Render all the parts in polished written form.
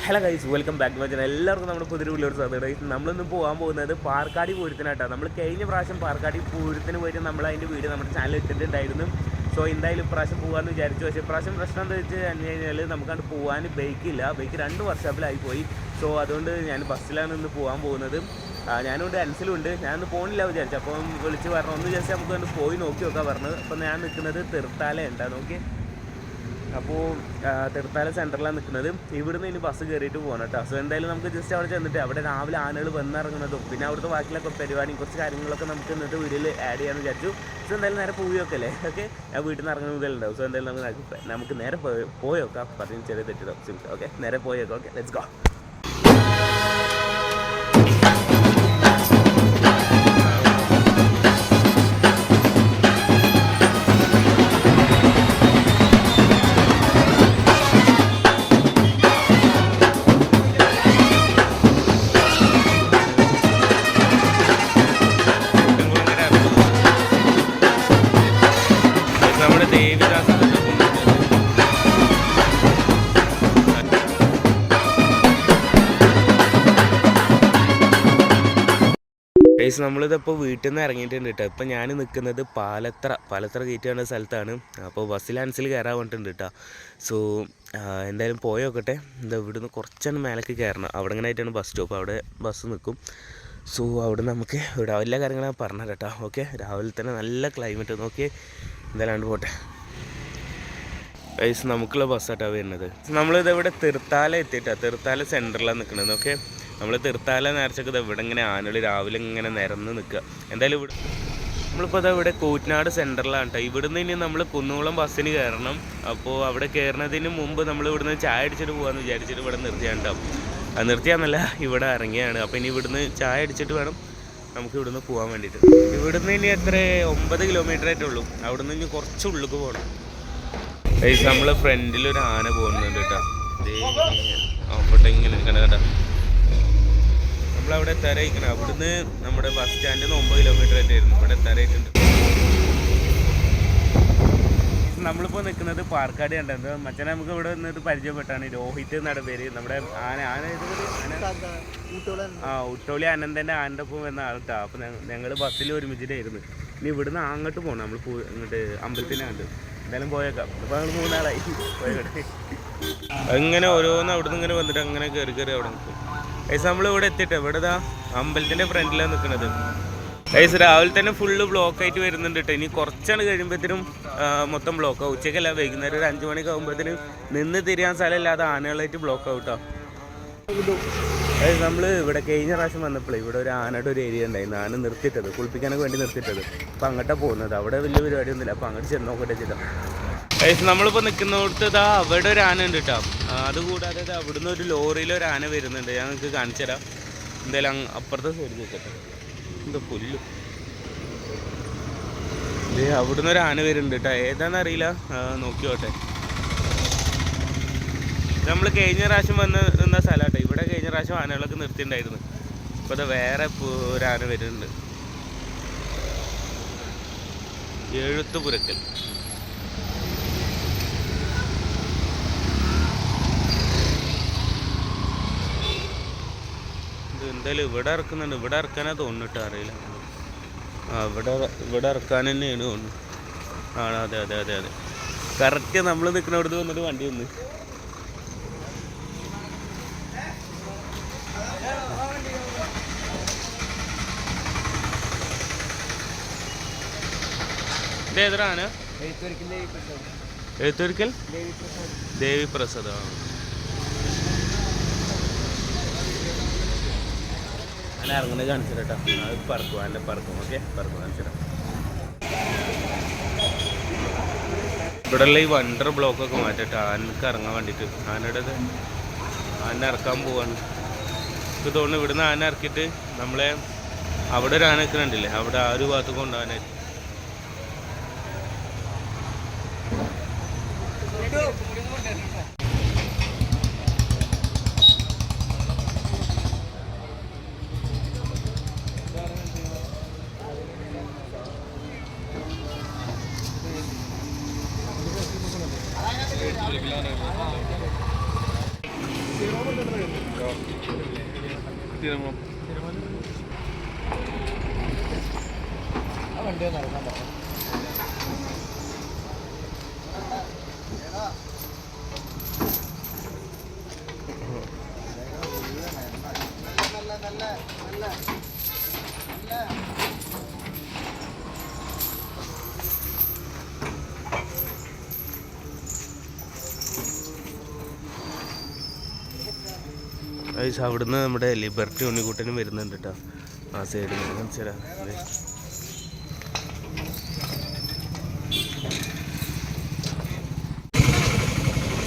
Hello guys, welcome back to my channel. എല്ലാവർക്കും നമ്മുടെ പുതിയൊരു വീഡിയോയുടെ സ്വാഗതം. നമ്മളിന്ന് പോകാൻ പോകുന്നത് പാർക്കാടി പൂരത്തിനായിട്ടാണ്. നമ്മൾ കഴിഞ്ഞ പ്രാവശ്യം പാർക്കാടി പൂരത്തിന് പോയിട്ട് നമ്മൾ അതിൻ്റെ വീഡിയോ നമ്മുടെ ചാനൽ ഇട്ടിട്ടുണ്ടായിരുന്നു. സോ എന്തായാലും ഇപ്രാവശ്യം പോകാമെന്ന് വിചാരിച്ചു. പക്ഷേ ഇപ്രാവശ്യം പ്രശ്നം എന്താ വെച്ച് കഴിഞ്ഞാൽ നമുക്കത് പോകാൻ ബൈക്കില്ല. ബൈക്ക് 2 വർഷാപ്പിലായി പോയി. സോ അതുകൊണ്ട് ഞാൻ ബസ്സിലാണ് ഇന്ന് പോകാൻ പോകുന്നത്. ഞാനുണ്ട്, അൻസിലുണ്ട്. ഞാനൊന്ന് പോകണില്ല വിചാരിച്ചു. അപ്പം വിളിച്ച് പറഞ്ഞു ഒന്ന് ജസ്റ്റ് നമുക്ക് ഒന്ന് പോയി നോക്കി നോക്കാൻ പറഞ്ഞത്. അപ്പം ഞാൻ നിൽക്കുന്നത് തീർത്ഥാല ഉണ്ടാ നോക്കി. അപ്പോൾ തീർത്ഥാല സെൻറ്ററിലാണ് നിൽക്കുന്നത്. ഇവിടുന്ന് ഇനി ബസ് കയറിയിട്ട് പോകണം കേട്ടോ. സോ എന്തായാലും നമുക്ക് ജസ്റ്റ് അവിടെ ചെന്നിട്ട് അവിടെ രാവിലെ ആനകൾ വന്നിറങ്ങുന്നതും പിന്നെ അവിടുത്തെ ബാക്കിയുള്ള പരിപാടിയും കുറച്ച് കാര്യങ്ങളൊക്കെ നമുക്ക് ഇന്നത്തെ വീഡിയോയിൽ ആഡ് ചെയ്യാമെന്ന് വിചാരിച്ചു. സോ എന്തായാലും നേരെ പോയി നോക്കല്ലേ. ഓക്കെ, ഞാൻ വീട്ടിൽ നിന്ന് ഇറങ്ങുന്ന മുതലുണ്ടാവും. സോ എന്തായാലും നമുക്ക് നേരെ പോയി നോക്കാം. പറഞ്ഞ് ചെറിയ തെറ്റിടും. ഓക്കെ, നേരെ പോയി നോക്കാം. Okay, let's go. ഗൈസ്, നമ്മളിതിപ്പോൾ വീട്ടിൽ നിന്ന് ഇറങ്ങിയിട്ടുണ്ട് കേട്ടോ. ഇപ്പം ഞാൻ നിൽക്കുന്നത് പാലത്ര ഗേറ്റ് കാണുന്ന സ്ഥലത്താണ്. അപ്പോൾ ബസ്സിൽ അൻസിൽ കയറാൻ വേണ്ടിയിട്ടുണ്ട് കേട്ടോ. സോ എന്തായാലും പോയി നോക്കട്ടെ. ഇവിടുന്ന് കുറച്ചാണ് മേലേക്ക് കയറണം. അവിടെ ഇങ്ങനെ ആയിട്ടാണ് ബസ് സ്റ്റോപ്പ്. അവിടെ ബസ് നിൽക്കും. സോ അവിടെ നമുക്ക് ഇവിടെ എല്ലാ കാര്യങ്ങളും പറഞ്ഞത് കേട്ടോ. ഓക്കെ, രാവിലെ തന്നെ നല്ല ക്ലൈമറ്റ് നോക്കി. എന്തായാലും പോട്ടെ ഗൈസ്. നമുക്കുള്ള ബസ്സായിട്ടാണ് വരുന്നത്. നമ്മളിത് ഇവിടെ തീർത്ഥാല എത്തിയിട്ടാണ്. തീർത്ഥാല സെൻറ്ററിലാണ് നിൽക്കുന്നത്. ഓക്കെ, നമ്മൾ തീർത്ഥാല നേർച്ചൊക്കെ ഇവിടെ ഇങ്ങനെ ആനകൾ രാവിലെ ഇങ്ങനെ നിരന്ന് നിൽക്കുക. എന്തായാലും ഇവിടെ നമ്മളിപ്പോൾ ഇവിടെ കൂറ്റനാട് സെൻറ്ററിലാണ് കേട്ടോ. ഇവിടുന്ന് ഇനി നമ്മൾ കുന്നുകുളം ബസ്സിന് കയറണം. അപ്പോൾ അവിടെ കയറുന്നതിന് മുമ്പ് നമ്മൾ ഇവിടുന്ന് ചായ അടിച്ചിട്ട് പോകാമെന്ന് വിചാരിച്ചിട്ട് ഇവിടെ നിർത്തിയാണ്ടാവും. അത് നിർത്തിയാന്നല്ല, ഇവിടെ ഇറങ്ങിയാണ്. അപ്പോൾ ഇനി ഇവിടുന്ന് ചായ അടിച്ചിട്ട് വേണം നമുക്ക് ഇവിടുന്ന് പോകാൻ വേണ്ടിയിട്ട്. ഇവിടുന്ന് ഇനി എത്ര 9 കിലോമീറ്റർ ആയിട്ടുള്ളൂ. അവിടുന്ന് ഇനി കുറച്ച് ഉള്ളിലേക്ക് പോകണം. നമ്മൾ ഫ്രണ്ടിലൊരു ആന പോകുന്നുണ്ട് കേട്ടോ. അവിടെ ഇങ്ങനെ കേട്ടോ. നമ്മളവിടെ എത്താറായിക്കണം. അവിടുന്ന് നമ്മുടെ ബസ് സ്റ്റാൻഡിൽ നിന്ന് 9 കിലോമീറ്റർ ആയിട്ടായിരുന്നു. ഇവിടെ എത്താറായിട്ടുണ്ട്. നമ്മളിപ്പോൾ നിൽക്കുന്നത് പാർക്കാട് കണ്ടത്. മച്ചാനെ നമുക്ക് ഇവിടെ നിന്നിട്ട് പരിചയപ്പെട്ടാണ്. രോഹിത് എന്നാണ് പേര്. നമ്മുടെ ഉട്ടോളി അനന്തൻ്റെ ആനൻ്റെ ഒപ്പം വന്ന ആൾക്കാ. അപ്പോൾ ഞങ്ങൾ ബസ്സിൽ ഒരുമിച്ചിട്ടായിരുന്നു. ഇനി ഇവിടുന്ന് അങ്ങോട്ട് പോകണം. നമ്മൾ ഇങ്ങോട്ട് അമ്പലത്തിനാണ്ട് എന്തായാലും പോയേക്കാം. അപ്പോൾ ഞങ്ങൾ 3 നാളായി പോയക്കട്ടെ. അങ്ങനെ ഓരോന്ന് അവിടെ നിന്ന് ഇങ്ങനെ വന്നിട്ട് അങ്ങനെ കയറി അവിടെ നിൽക്കും. ഗൈസ്, നമ്മളിവിടെ എത്തിയിട്ട് ഇവിടെ അമ്പലത്തിൻ്റെ ഫ്രണ്ടിലാണ് നിൽക്കുന്നത്. ഗൈസ്, രാവിലെ തന്നെ ഫുള്ള് ബ്ലോക്കായിട്ട് വരുന്നുണ്ട് കേട്ടോ. ഇനി കുറച്ചാണ് കഴിയുമ്പോഴത്തേനും മൊത്തം ബ്ലോക്കാവും. ഉച്ചയ്ക്കല്ല, വൈകുന്നേരം ഒരു 5 മണിക്ക് ആകുമ്പോഴത്തേനും നിന്ന് തിരിയാൻ സ്ഥലമില്ലാതെ ആനകളായിട്ട് ബ്ലോക്കാവും കേട്ടോ. ഗൈസ്, നമ്മൾ ഇവിടെ കഴിഞ്ഞ പ്രാവശ്യം വന്നപ്പോഴേ ഇവിടെ ഒരു ആനയുടെ ഒരു ഏരിയ ഉണ്ടായിരുന്നു. ആന നിർത്തിയിട്ടത്, കുളിപ്പിക്കാനൊക്കെ വേണ്ടി നിർത്തിയിട്ടത്. അപ്പോൾ അങ്ങോട്ടാണ് പോകുന്നത്. അവിടെ വലിയ പരിപാടിയൊന്നുമില്ല. അപ്പോൾ അങ്ങോട്ട് ചെന്ന് നോക്കട്ടെ ചെയ്താൽ. ഗൈസ്, നമ്മളിപ്പോൾ നിൽക്കുന്നിടത്ത് അവിടെ ഒരു ആന ഉണ്ട് കേട്ടോ. അതുകൂടാതെ അവിടുന്ന് ഒരു ലോറിയിൽ ഒരു ആന വരുന്നുണ്ട്. ഞാൻ നിങ്ങൾക്ക് കാണിച്ചു തരാം. എന്തായാലും അപ്പുറത്തെ സൈഡ് നിൽക്കട്ടെ. എന്താ പുല്ല്. അവിടുന്ന് ഒരു ആന വരുന്നുണ്ട് കേട്ടോ. ഏതാണെന്ന് അറിയില്ല, നോക്കിയോട്ടെ. നമ്മൾ കഴിഞ്ഞ പ്രാവശ്യം നിന്ന സ്ഥലമാട്ടോ. ഇവിടെ കഴിഞ്ഞ പ്രാവശ്യം ആനകളൊക്കെ നിർത്തിയിട്ടുണ്ടായിരുന്നു. ഇപ്പോൾ അത് വേറെ ഒരു ആന വരുന്നുണ്ട്. എഴുത്തുപുരക്കൽ. എന്തായാലും ഇവിടെ ഇറക്കുന്നുണ്ട്. ഇവിടെ ഇറക്കാനാ തോന്നിട്ട് അറിയില്ല. ഇവിടെ ഇറക്കാൻ തന്നെയാണ് തോന്നുന്നു. ആണോ? അതെ കറക്റ്റ് നമ്മൾ നിൽക്കുന്നിടത്ത് വന്നിട്ട് വണ്ടി വന്ന്. ഇതേതൊരാന? എഴുത്തൊരിക്കൽ ദേവി പ്രസാദ്. അല്ല, ഇറങ്ങുന്നത് കാണിച്ചു കേട്ടോ. അത് പറക്കും, അല്ല പറക്കും. ഓക്കെ, പറക്കും കാണിച്ചു തരാം. ഇവിടെയുള്ള ഈ വണ്ടർ ബ്ലോക്കൊക്കെ മാറ്റിട്ട് ആനക്ക് ഇറങ്ങാൻ വേണ്ടിയിട്ട് ആന ഇറക്കാൻ പോവാണ്. എനിക്ക് തോന്നുന്നു ഇവിടുന്ന് ആന ഇറക്കിയിട്ട് നമ്മളെ അവിടെ ഒരു ആന നിൽക്കുന്നുണ്ടല്ലേ, അവിടെ ആ ഒരു ഭാഗത്ത് കൊണ്ടുപോകാനായിട്ട്. അവിടുന്ന് നമ്മുടെ ലിബർട്ടി ഉണ്ണിക്കുട്ടനും വരുന്നുണ്ട് കേട്ടോ. ആ സൈഡിൽ മനസ്സിലാ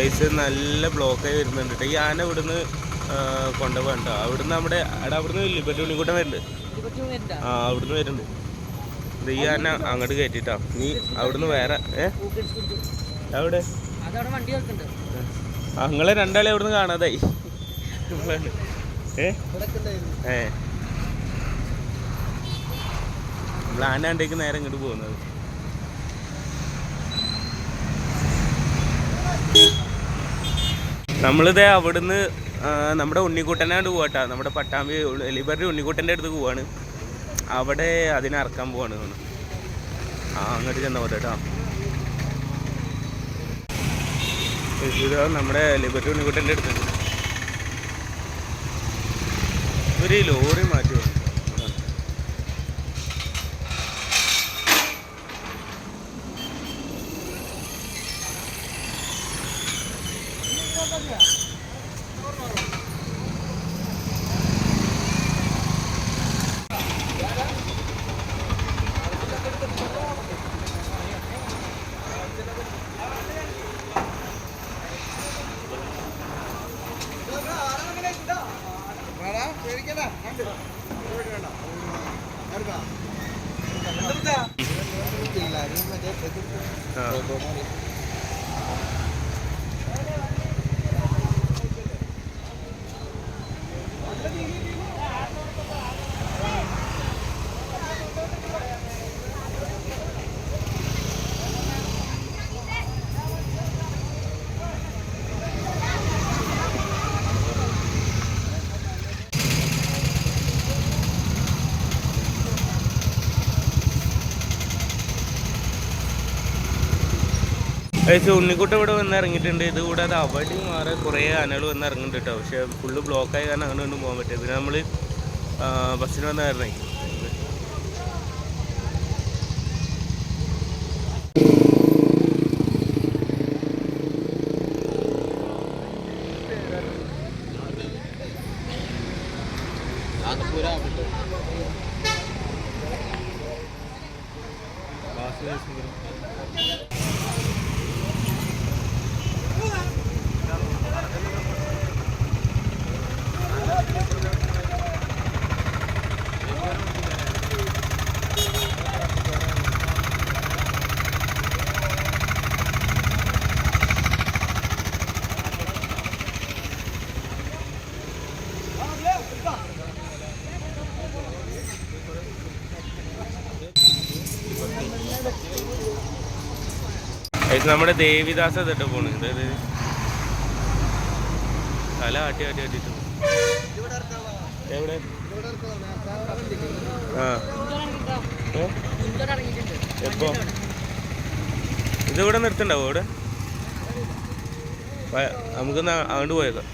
ഐസ് നല്ല ബ്ലോക്കായി വരുന്നുണ്ട് കേട്ടോ. ഈ ആന ഇവിടുന്ന് കൊണ്ടുപോകാൻ കേട്ടോ. അവിടുന്ന് നമ്മുടെ അവിടുന്ന് ലിബർട്ടി ഉണ്ണിക്കുട്ടൻ വരുന്നുണ്ട്. ആ അവിടുന്ന് വരുന്നുണ്ട്. ഈ ആന അങ്ങോട്ട് കയറ്റിട്ടാ. നീ അവിടുന്ന് വേറെ അവിടെ നിങ്ങളെ രണ്ടാളെ അവിടുന്ന് കാണാതായി. നമ്മൾ ആനാണ്ടേക്ക് നേരെ ഇങ്ങോട്ട് പോകുന്നത്. നമ്മളിതേ അവിടുന്ന് നമ്മുടെ ഉണ്ണിക്കുട്ടനാണ്ട് പോവാട്ടാ. നമ്മുടെ പട്ടാമ്പി ലിബർട്ടി ഉണ്ണിക്കുട്ടൻ്റെ അടുത്ത് പോവാണ്. അവിടെ അതിനെ ഇറക്കാൻ പോവാണ് തോന്നുന്നു. അങ്ങോട്ട് ചെന്ന പോലെ കേട്ടോ. ഇത് നമ്മുടെ ലിബർട്ടി ഉണ്ണിക്കുട്ടൻ്റെ അടുത്ത് ഒരു ലോറി മാറ്റി വന്നു. ഉണ്ണിക്കുട്ടൻ ഇവിടെ വന്ന് ഇറങ്ങിയിട്ടുണ്ട്. ഇത് കൂടാതെ അവിടെയും മാറി കുറേ ആനകൾ വന്ന് ഇറങ്ങുന്നുണ്ട് കേട്ടോ. പക്ഷേ ഫുള്ള് ബ്ലോക്കായ കാരണം അങ്ങനെ ഒന്നും പോകാൻ പറ്റില്ല. പിന്നെ നമ്മൾ ബസ്സിന് വന്ന കാരണേ നമ്മുടെ ദേവിദാസ തൊട്ട് പോണ്. അതായത് തല ആട്ടി ആട്ടി ആട്ടിട്ട് എവിടെ എപ്പോ ഇതിവിടെ നിർത്തണ്ടാവോ? ഇവിടെ നമുക്കൊന്ന് അങ്ങോട്ട് പോയേക്കാം.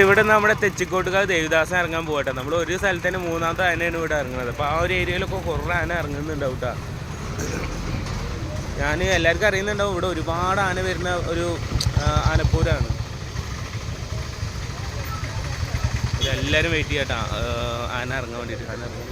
ഇവിടെ നമ്മുടെ തെച്ചിക്കോട്ടുകാർ ദേവിദാസൻ ഇറങ്ങാൻ പോകട്ടെ. നമ്മൾ ഒരു സ്ഥലത്ത് തന്നെ മൂന്നാമത്തെ ആനയാണ് ഇവിടെ ഇറങ്ങുന്നത്. അപ്പോൾ ആ ഒരു ഏരിയയിലൊക്കെ കുറേ ആന ഇറങ്ങുന്നുണ്ടാവും കേട്ടോ. ഞാൻ എല്ലാവർക്കും അറിയുന്നുണ്ടാവും ഇവിടെ ഒരുപാട് ആന വരുന്ന ഒരു ആനപ്പൂരാണ്. എല്ലാവരും വെയിറ്റ് ചെയ്യാട്ടാ ആന ഇറങ്ങാൻ വേണ്ടിയിട്ട്. ആന ഇറങ്ങാൻ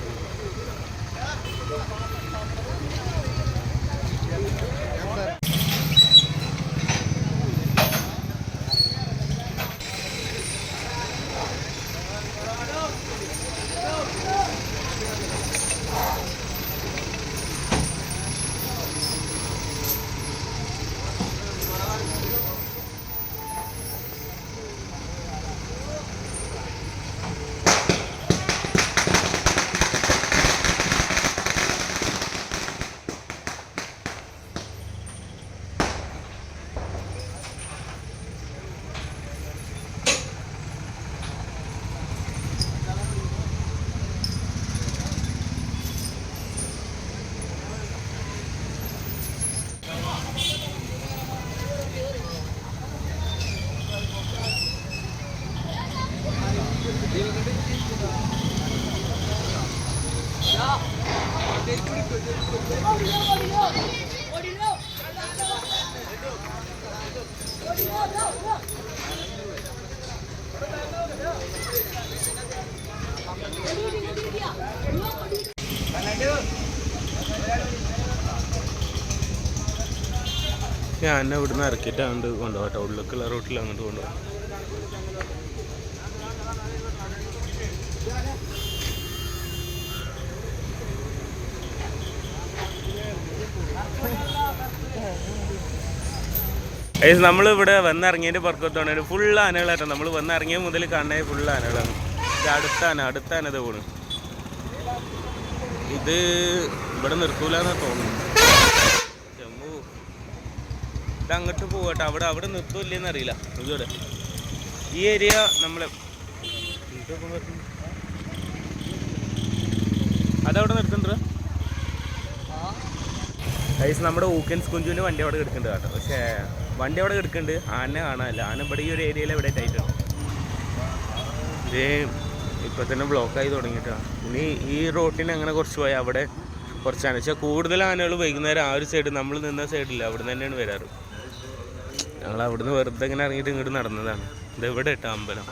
ഞാൻ ഇവിടുന്ന് ഇറക്കിയിട്ട് അങ്ങോട്ട് കൊണ്ടുപോകട്ടെ, ഉള്ളിലേക്കുള്ള റൂട്ടിൽ അങ്ങോട്ട് കൊണ്ടുപോകാം. നമ്മളിവിടെ വന്നിറങ്ങിയതിൻ്റെ പുറത്തോട്ടാണ് ഫുൾ ആനകളാട്ടോ. നമ്മൾ വന്നിറങ്ങിയ മുതൽ കാണുന്നത് ഫുൾ ആനകളാണ്. ഇത് അടുത്ത ആന ഇത് പോണ്. ഇത് ഇവിടെ നിർത്തൂലെന്നാണ് തോന്നുന്നു. ചെമ്മു ഇത് അങ്ങോട്ട് പോകട്ടെ. അവിടെ നിർത്തൂല്ലേന്ന് അറിയില്ല. ഇതോടെ ഈ ഏരിയ നമ്മളെ അതവിടെ നിർത്തുന്നുണ്ട്. ഗൈസ് നമ്മുടെ ഊക്കൻസ് കുഞ്ചുവിൻ്റെ വണ്ടി അവിടെ കിടക്കുന്നുണ്ട് കേട്ടോ. പക്ഷേ വണ്ടി അവിടെ കിടക്കുന്നുണ്ട്, ആന കാണാനില്ല. ആന ഇവിടെ ഈ ഒരു ഏരിയയിൽ എവിടെ ആയിട്ടാണ്. ഇത് ഇപ്പം തന്നെ ബ്ലോക്കായി തുടങ്ങിയിട്ടാണ്. ഇനി ഈ റോട്ടിന് അങ്ങനെ കുറച്ച് പോയാൽ അവിടെ കുറച്ചാണ്. പക്ഷേ കൂടുതൽ ആനകൾ വൈകുന്നേരം ആ ഒരു സൈഡ് നമ്മൾ നിന്ന സൈഡില്ല, അവിടെ നിന്ന് തന്നെയാണ് വരാറ്. ഞങ്ങൾ അവിടുന്ന് വെറുതെ ഇങ്ങനെ ഇറങ്ങിയിട്ട് ഇങ്ങോട്ട് നടന്നതാണ്. ഇത് എവിടെ ഇട്ടാ അമ്പലം.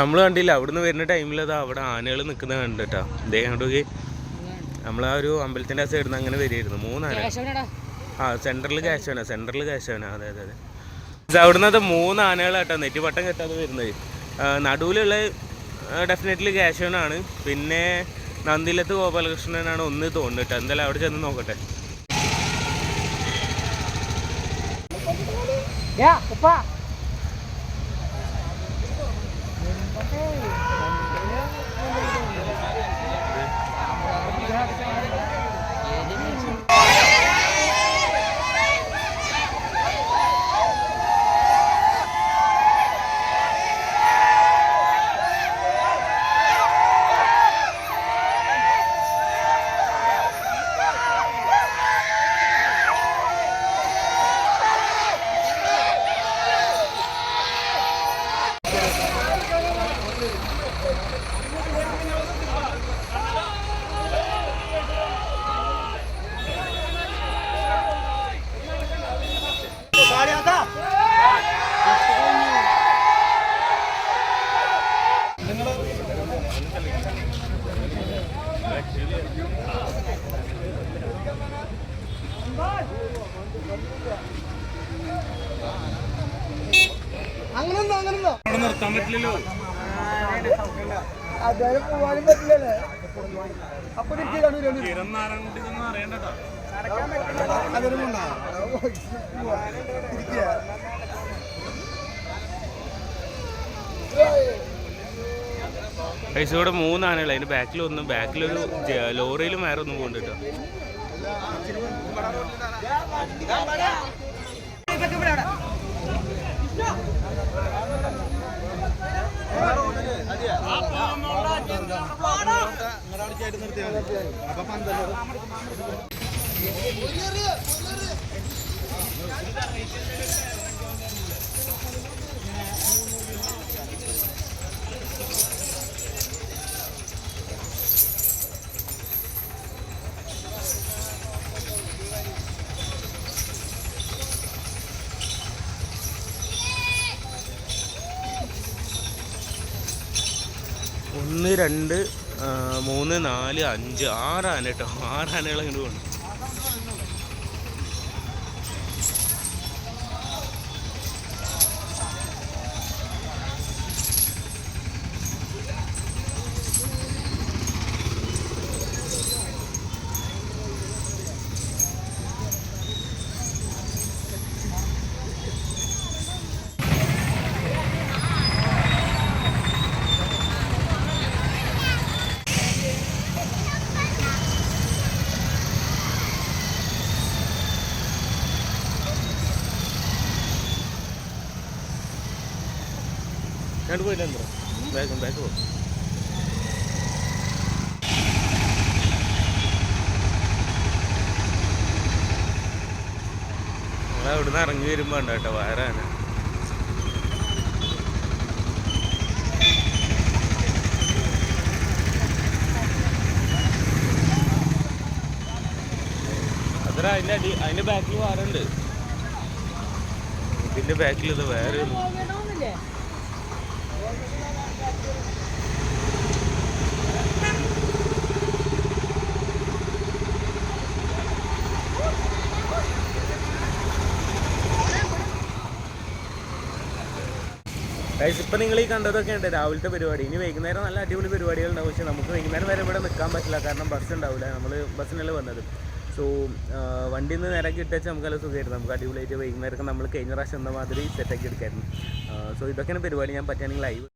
നമ്മൾ കണ്ടില്ല, അവിടുന്ന് വരുന്ന ടൈമിൽ അതാ അവിടെ ആനകൾ നിൽക്കുന്നത് കണ്ടിട്ടാ. ഇതേ കണ്ടോക്കി നമ്മൾ ആ ഒരു അമ്പലത്തിൻ്റെ ആ സൈഡിൽ നിന്ന് അങ്ങനെ വരികയായിരുന്നു. 3 ആന. ആ സെൻറ്ററിൽ കാശവന. അതെ. അവിടുന്ന് അത് 3 ആനകളാട്ടോ നെറ്റിപ്പട്ടം കെട്ടാതെ വരുന്നത്. നടുവിലുള്ള ഡെഫിനറ്റ്ലി കാശവനാണ്. പിന്നെ നന്ദിലത്ത് ഗോപാലകൃഷ്ണനാണ് ഒന്ന് തോന്നിട്ട്. എന്തായാലും അവിടെ ചെന്ന് നോക്കട്ടെ. അവിടെ നിർത്താൻ പറ്റില്ലല്ലോ. പോവാനും പറ്റില്ലല്ലേ. അപ്പൊ അറിയണ്ടോ. പൈസയുടെ 3 ആനകൾ. അതിൻ്റെ ബാക്കിലൊരു ലോറിയിലും വേറെ ഒന്നും കൊണ്ടിട്ടോ. ഒന്ന് 2 3 4 5 6 ആന കേട്ടോ. 6 ആനകൾ അങ്ങനെ പോകണം. പോയില്ല ബാക്ക് പോകും. ഞങ്ങൾ അവിടുന്ന് ഇറങ്ങി വരുമ്പോൾ ഉണ്ട് കേട്ടോ വയറാന. വണ്ടി അതിന്റെ ബാക്കിൽ വേറുണ്ട്. ഇതിന്റെ ബാക്കിൽ ഇത് വേറെ ഇപ്പം നിങ്ങൾ ഈ കണ്ടതൊക്കെ ഉണ്ട് രാവിലത്തെ പരിപാടി. ഇനി വൈകുന്നേരം നല്ല അടിപൊളി പരിപാടികളുണ്ടാവും. പക്ഷേ നമുക്ക് വൈകുന്നേരം വരെ ഇവിടെ നിൽക്കാൻ പറ്റില്ല, കാരണം ബസ് ഉണ്ടാവില്ല. നമ്മൾ ബസ്സിനല്ലേ വന്നത്. സോ വണ്ടിയിൽ നിന്ന് നിരക്കി ഇട്ടുവെച്ചാൽ നമുക്ക് നല്ല സുഖമായിരുന്നു. നമുക്ക് അടിപൊളിയായിട്ട് വൈകുന്നേരം നമ്മൾ കഴിഞ്ഞ പ്രാവശ്യം എന്ന മാതിരി സെറ്റാക്കി എടുക്കായിരുന്നു. സോ ഇതൊക്കെയാണ് പരിപാടി. ഞാൻ പറ്റുകയാണെങ്കിൽ ലൈവ്